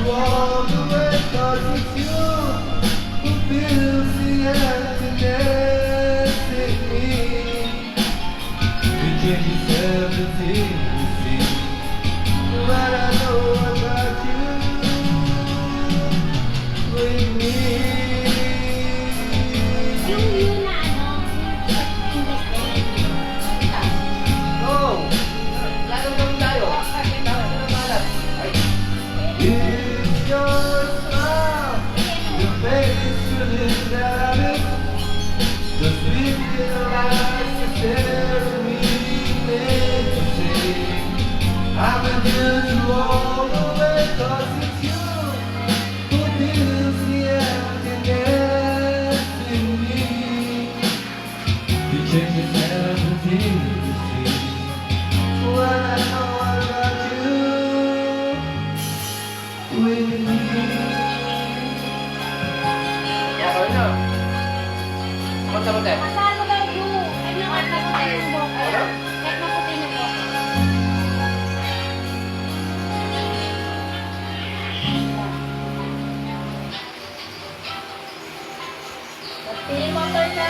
walk away 'cause it's you who fills the emptiness in me. You change everything you see, but I know I got you with me. Yung yun na ano, Oh! Lalong gawin tayo. It's your smile, your face, you live that I miss. The sleep in your eyes, you stare at me, make me sing. I've been here to all the way, 'cause it's you who fills the emptiness in me. You change everything you see. When I know I got you with me. Kaya kawin na. Kumanta mo tayo. masano daw yung, ano, kahit maputi yung buhok. Ano? Kahit maputi yung buhok. Pili motor ka.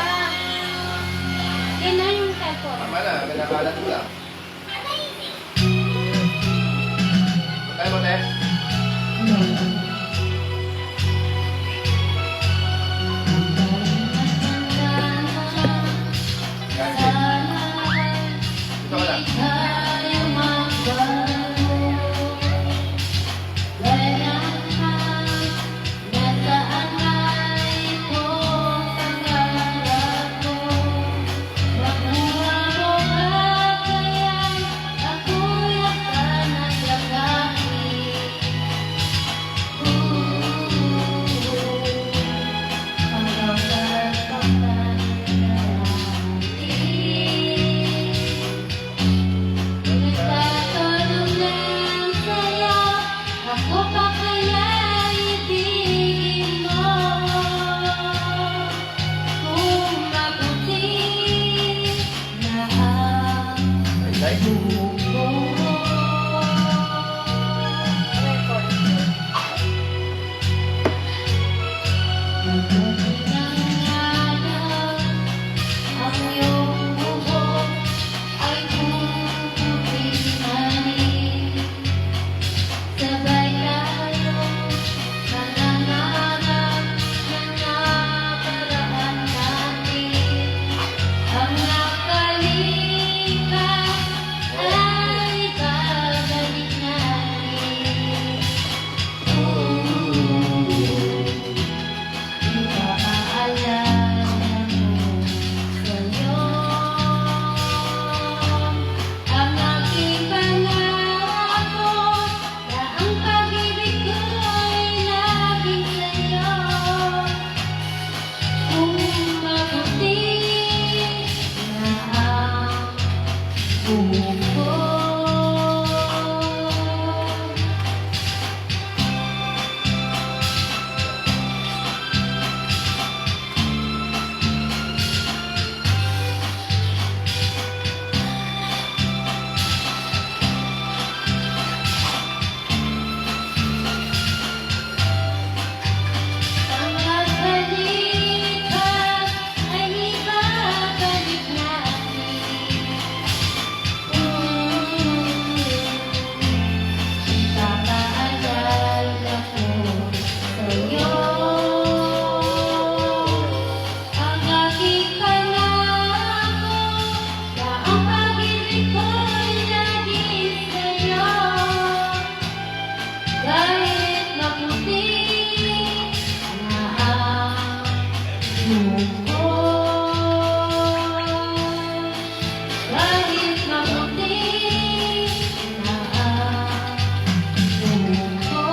Yan na yung cellphone. Tama na, pinakalat mo lang. Tayo mo tayo. Ito ka lang. Nagtatanong lang sa'yo, ako pa kaya ibigin mo? Kung mabuti na ang Like. buhok mo. Mabuti ng araw, ang iyong buhok ay puputi-manin. Sabay tayo manangarap ng nakaraan natin. Ang nakalipas ay babalik natin. Ipapaalala ko sa'yo ang aking pangako na ang pag-ibig ko ay laging sa'yo. Kung mabuti na ang buhok ko. Ang nagbalikas ay ibabalik natin. Ipapaalala ko sa'yo ang aking pangako na ang pag-ibig ko ay laging sa'yo. Kahit maputi na ang buhok ko, kahit maputi na ang buhok ko.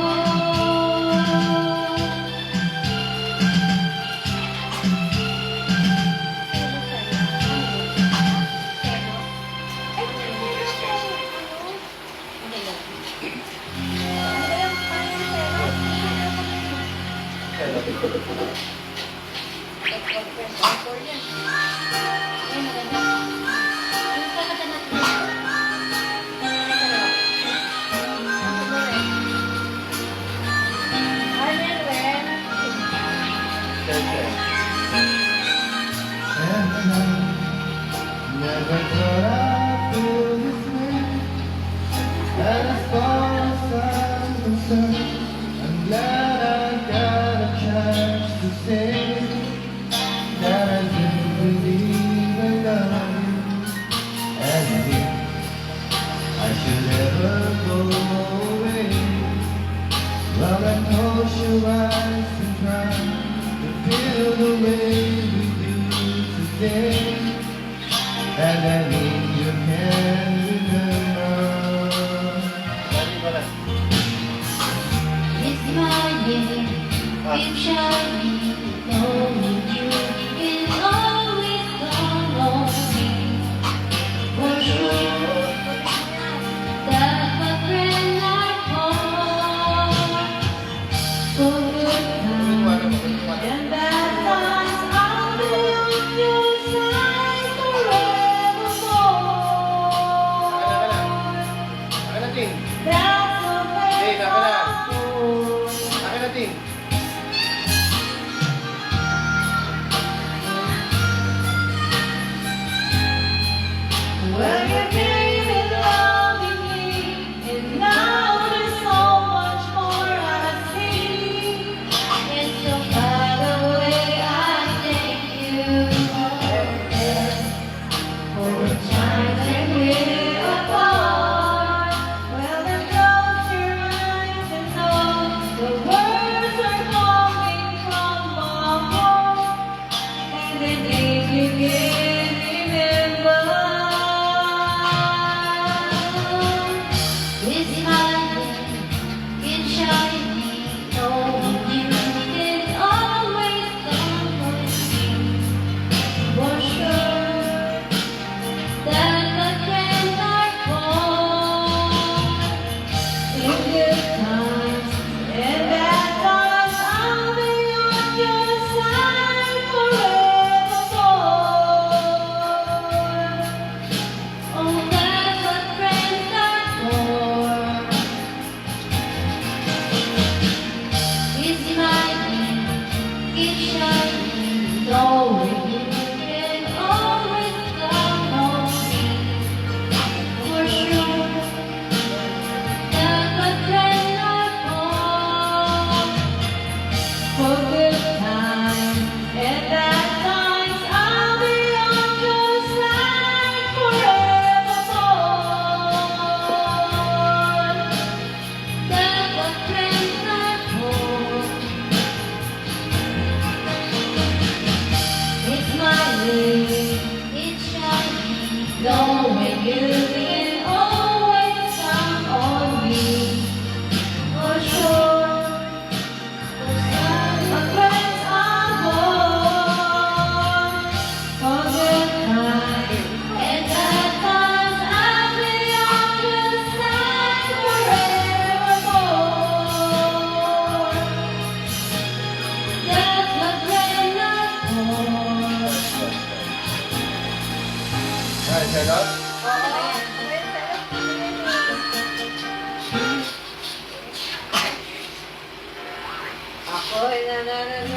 Yes. And I never thought I'd feel this way. And as far as I'm concerned, I'm glad I got a chance to say that I do believe I love you. And if I should ever go away, well, then close your eyes and try to feel the way we do today. And I mean you can remember. Lagi ko na. It's my name, it's shining, knowing you is always gone on me. For sure, that my friend I call for good times and bad times. I'll be on your side forevermore. Akin na, Ting. That's the way Hey, sabi na. forward. Akin na, Ting. Well, you came in loving me, and now there's so much more I see. It's so far the way I thank you for the time that we're apart. Well, then close your eyes and know the words are coming from my heart, and then if you can remember. It's my name, it's shining, knowing you can always come with me. For sure, that my friends are gone. In good times and bad times, I'll be on your side forevermore. Oh, that's what friends are for. It's my name, it's shining, knowing you can always count on me. For sure, that my friends are for. For good times and bad times, I'll be on your side forevermore. That's what friends are for. It's my name, it's shining, knowing you can always count on me. For sure, my friends are born. For good times and bad times, I'll be on your side forevermore. That's what friends are for. Ay, shout out. Ako'y nananalo